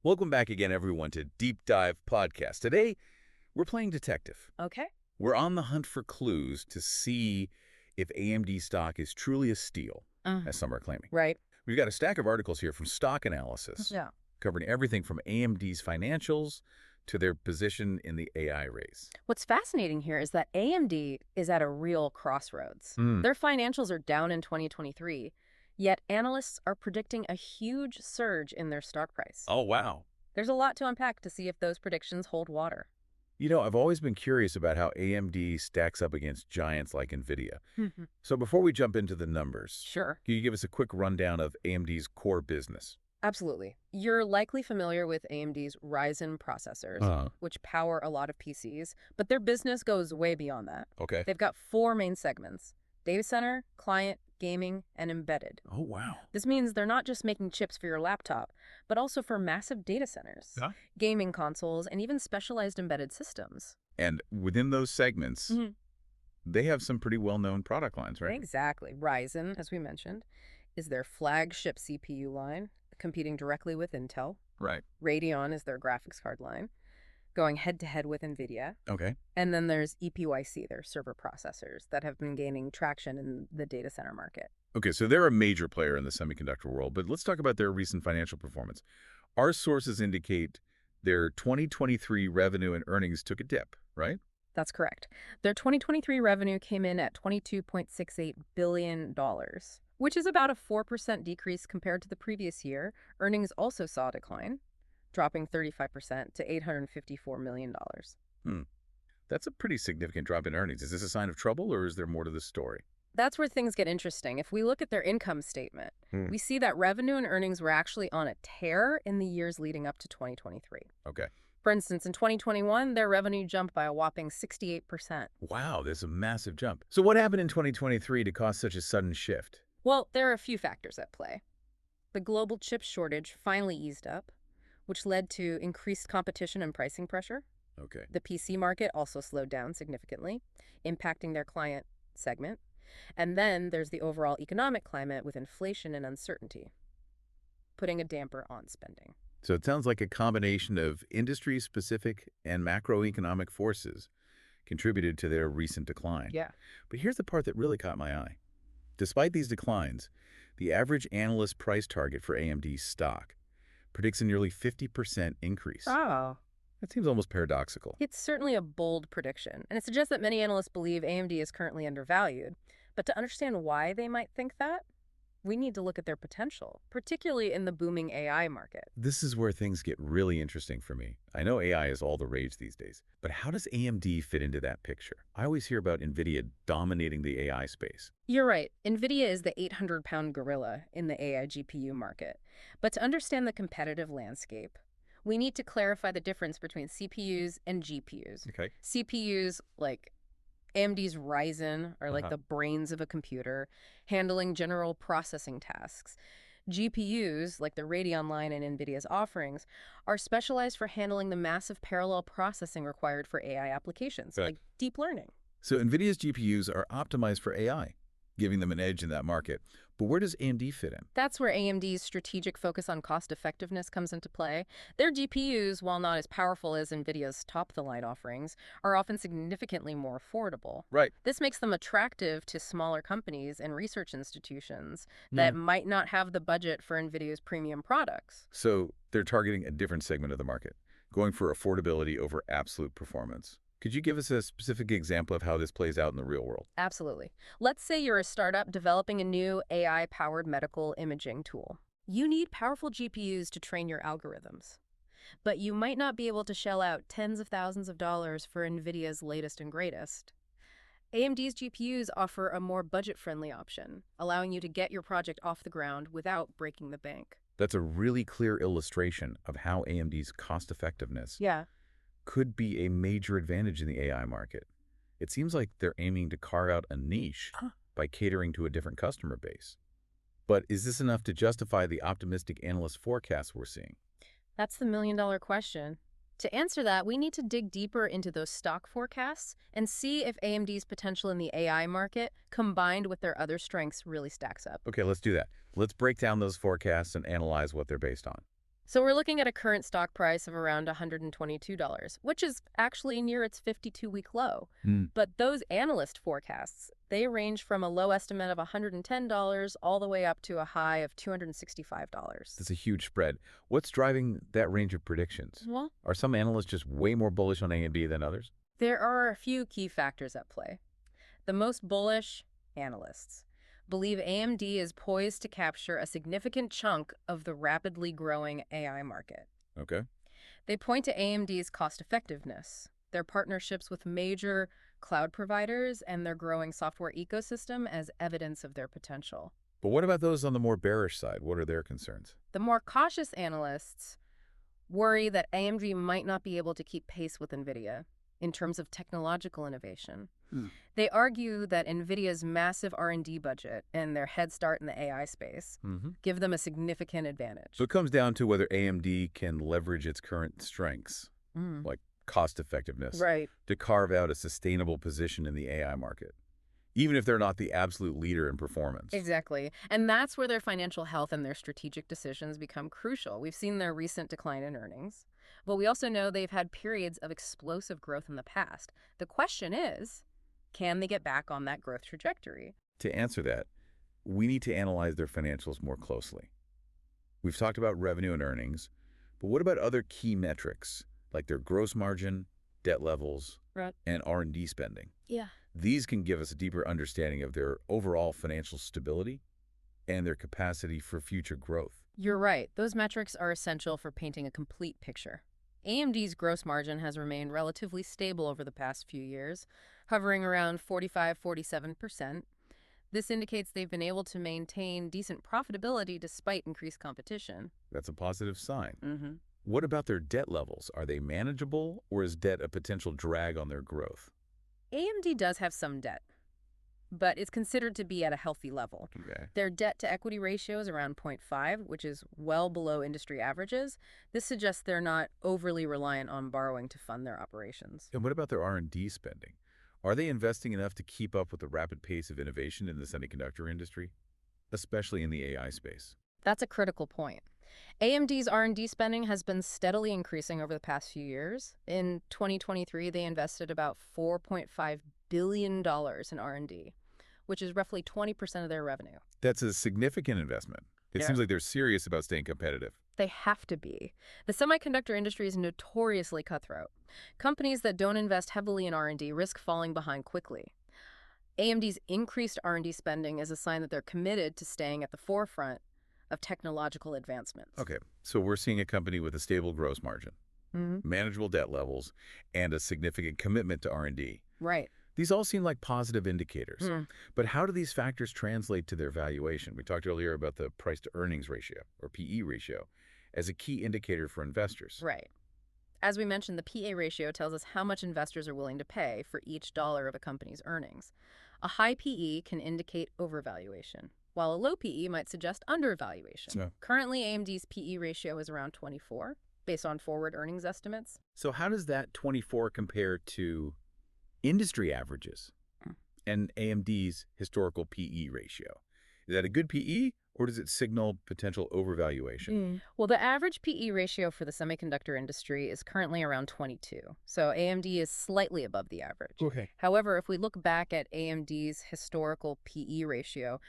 Welcome back again, everyone, to Deep Dive Podcast. Today, we're playing detective. Okay. We're on the hunt for clues to see if AMD stock is truly a steal, Uh, as some are claiming. right. We've got a stack of articles here from Stock Analysis, Yeah. covering everything from AMD's financials to their position in the AI race. What's fascinating here is that AMD is at a real crossroads. Hmm. Their financials are down in 2023, yet analysts are predicting a huge surge in their stock price. Oh, wow. There's a lot to unpack to see if those predictions hold water. You know, I've always been curious about how AMD stacks up against giants like NVIDIA. So before we jump into the numbers, Sure. can you give us a quick rundown of AMD's core business? Absolutely. You're likely familiar with AMD's Ryzen processors, which power a lot of PCs, but their business goes way beyond that. Okay. They've got four main segments: data center, client, gaming, and embedded. Oh, wow. This means they're not just making chips for your laptop, but also for massive data centers, gaming consoles, and even specialized embedded systems. And within those segments, Mhm. they have some pretty well-known product lines, right? Exactly. Ryzen, as we mentioned, is their flagship CPU line, competing directly with Intel. Right. Radeon is their graphics card line, going head-to-head with NVIDIA. Okay. And then there's EPYC, their server processors, that have been gaining traction in the data center market. Okay, so they're a major player in the semiconductor world, but let's talk about their recent financial performance. Our sources indicate their 2023 revenue and earnings took a dip, right? That's correct. Their 2023 revenue came in at $22.68 billion, which is about a 4% decrease compared to the previous year. Earnings also saw a decline, dropping 35% to $854 million. That's a pretty significant drop in earnings. Is this a sign of trouble, or is there more to the story? That's where things get interesting. If we look at their income statement, we see that revenue and earnings were actually on a tear in the years leading up to 2023. Okay. For instance, in 2021, their revenue jumped by a whopping 68%. Wow, there's a massive jump. So what happened in 2023 to cause such a sudden shift? Well, there are a few factors at play. The global chip shortage finally eased up, which led to increased competition and pricing pressure. Okay. The PC market also slowed down significantly, impacting their client segment. And then there's the overall economic climate with inflation and uncertainty, putting a damper on spending. So it sounds like a combination of industry-specific and macroeconomic forces contributed to their recent decline. Yeah. But here's the part that really caught my eye. Despite these declines, the average analyst price target for AMD stock predicts a nearly 50% increase. Oh. That seems almost paradoxical. It's certainly a bold prediction, and it suggests that many analysts believe AMD is currently undervalued. But to understand why they might think that, we need to look at their potential, particularly in the booming AI market. This is where things get really interesting for me. I know AI is all the rage these days, but how does AMD fit into that picture? I always hear about NVIDIA dominating the AI space. You're right. NVIDIA is the 800-pound gorilla in the AI GPU market. But to understand the competitive landscape, we need to clarify the difference between CPUs and GPUs. Okay. CPUs, like AMD's Ryzen, are like the brains of a computer, handling general processing tasks. GPUs, like the Radeon line and NVIDIA's offerings, are specialized for handling the massive parallel processing required for AI applications, like deep learning. So NVIDIA's GPUs are optimized for AI, giving them an edge in that market. But where does AMD fit in? That's where AMD's strategic focus on cost effectiveness comes into play. Their GPUs, while not as powerful as NVIDIA's top-of-the-line offerings, are often significantly more affordable. Right. This makes them attractive to smaller companies and research institutions that might not have the budget for NVIDIA's premium products. So they're targeting a different segment of the market, going for affordability over absolute performance. Could you give us a specific example of how this plays out in the real world? Absolutely. Let's say you're a startup developing a new AI-powered medical imaging tool. You need powerful GPUs to train your algorithms. But you might not be able to shell out tens of thousands of dollars for NVIDIA's latest and greatest. AMD's GPUs offer a more budget-friendly option, allowing you to get your project off the ground without breaking the bank. That's a really clear illustration of how AMD's cost-effectiveness could be a major advantage in the AI market. It seems like they're aiming to carve out a niche by catering to a different customer base. But is this enough to justify the optimistic analyst forecasts we're seeing? That's the million-dollar question. To answer that, we need to dig deeper into those stock forecasts and see if AMD's potential in the AI market, combined with their other strengths, really stacks up. Okay, let's do that. Let's break down those forecasts and analyze what they're based on. So we're looking at a current stock price of around $122, which is actually near its 52-week low. Hmm. But those analyst forecasts, they range from a low estimate of $110 all the way up to a high of $265. That's a huge spread. What's driving that range of predictions? Well, Are some analysts just way more bullish on AMD than others? there are a few key factors at play. The most bullish analysts believe AMD is poised to capture a significant chunk of the rapidly growing AI market. Okay. They point to AMD's cost-effectiveness, their partnerships with major cloud providers, and their growing software ecosystem as evidence of their potential. But what about those on the more bearish side? What are their concerns? The more cautious analysts worry that AMD might not be able to keep pace with NVIDIA in terms of technological innovation. They argue that NVIDIA's massive R&D budget and their head start in the AI space give them a significant advantage. So it comes down to whether AMD can leverage its current strengths, like cost effectiveness, Right. to carve out a sustainable position in the AI market, even if they're not the absolute leader in performance. Exactly. And that's where their financial health and their strategic decisions become crucial. We've seen their recent decline in earnings, but we also know they've had periods of explosive growth in the past. The question is, can they get back on that growth trajectory? To answer that, we need to analyze their financials more closely. We've talked about revenue and earnings, but what about other key metrics, like their gross margin, debt levels, Right. and R&D spending? Yeah. These can give us a deeper understanding of their overall financial stability and their capacity for future growth. You're right. Those metrics are essential for painting a complete picture. AMD's gross margin has remained relatively stable over the past few years, hovering around 45–47%. This indicates they've been able to maintain decent profitability despite increased competition. That's a positive sign. Mm-hmm. What about their debt levels? Are they manageable, or is debt a potential drag on their growth? AMD does have some debt, but it's considered to be at a healthy level. Okay. Their debt-to-equity ratio is around 0.5, which is well below industry averages. This suggests they're not overly reliant on borrowing to fund their operations. And what about their R&D spending? Are they investing enough to keep up with the rapid pace of innovation in the semiconductor industry, especially in the AI space? That's a critical point. AMD's R&D spending has been steadily increasing over the past few years. In 2023, they invested about $4.5 billion in R&D, which is roughly 20% of their revenue. That's a significant investment. It seems like they're serious about staying competitive. They have to be. The semiconductor industry is notoriously cutthroat. Companies that don't invest heavily in R&D risk falling behind quickly. AMD's increased R&D spending is a sign that they're committed to staying at the forefront of technological advancements. Okay, so we're seeing a company with a stable gross margin, manageable debt levels, and a significant commitment to R&D. Right. These all seem like positive indicators. But how do these factors translate to their valuation? We talked earlier about the price-to-earnings ratio, or PE ratio, as a key indicator for investors. Right. As we mentioned, the PA ratio tells us how much investors are willing to pay for each dollar of a company's earnings. A high PE can indicate overvaluation, while a low PE might suggest undervaluation. Yeah. Currently, AMD's PE ratio is around 24, based on forward earnings estimates. So how does that 24 compare to industry averages and AMD's historical PE ratio? Is that a good PE, or does it signal potential overvaluation? Well, the average PE ratio for the semiconductor industry is currently around 22, so AMD is slightly above the average. Okay. However, if we look back at AMD's historical PE ratio,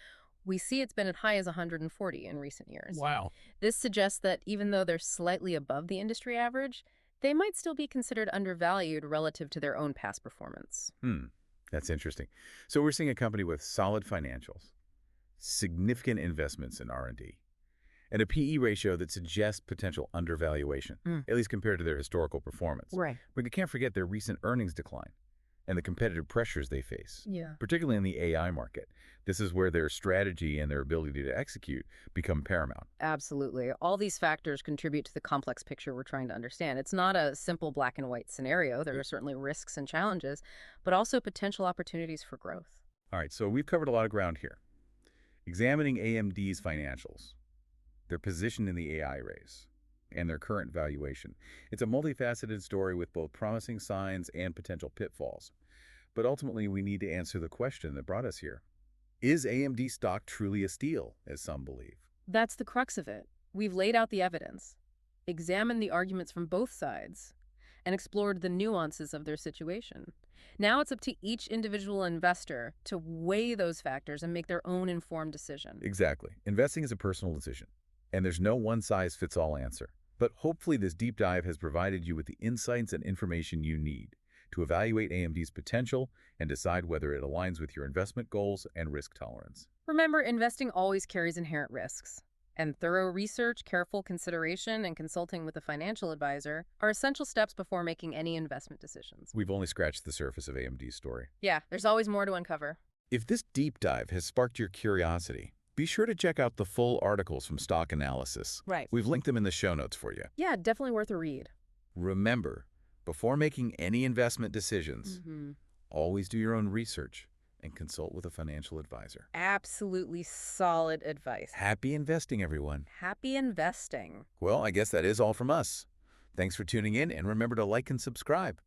we see it's been as high as 140 in recent years. Wow. This suggests that even though they're slightly above the industry average, they might still be considered undervalued relative to their own past performance. That's interesting. So we're seeing a company with solid financials, significant investments in R&D, and a PE ratio that suggests potential undervaluation, at least compared to their historical performance. Right. But you can't forget their recent earnings decline and the competitive pressures they face, Yeah. particularly in the AI market. This is where their strategy and their ability to execute become paramount. Absolutely. All these factors contribute to the complex picture we're trying to understand. It's not a simple black and white scenario. There are certainly risks and challenges, but also potential opportunities for growth. All right, so we've covered a lot of ground here. Examining AMD's financials, their position in the AI race, and their current valuation. It's a multifaceted story with both promising signs and potential pitfalls. But ultimately, we need to answer the question that brought us here. Is AMD stock truly a steal, as some believe? That's the crux of it. We've laid out the evidence. examined the arguments from both sides, and explored the nuances of their situation. Now it's up to each individual investor to weigh those factors and make their own informed decision. Exactly. Investing is a personal decision, and there's no one-size-fits-all answer. But hopefully this deep dive has provided you with the insights and information you need to evaluate AMD's potential and decide whether it aligns with your investment goals and risk tolerance. Remember, investing always carries inherent risks, and thorough research, careful consideration, and consulting with a financial advisor are essential steps before making any investment decisions. We've only scratched the surface of AMD's story. Yeah, there's always more to uncover. If this deep dive has sparked your curiosity, be sure to check out the full articles from Stock Analysis. Right. We've linked them in the show notes for you. Yeah, definitely worth a read. Remember, before making any investment decisions, always do your own research and consult with a financial advisor. Absolutely solid advice. Happy investing, everyone. Happy investing. Well, I guess that is all from us. Thanks for tuning in, and remember to like and subscribe.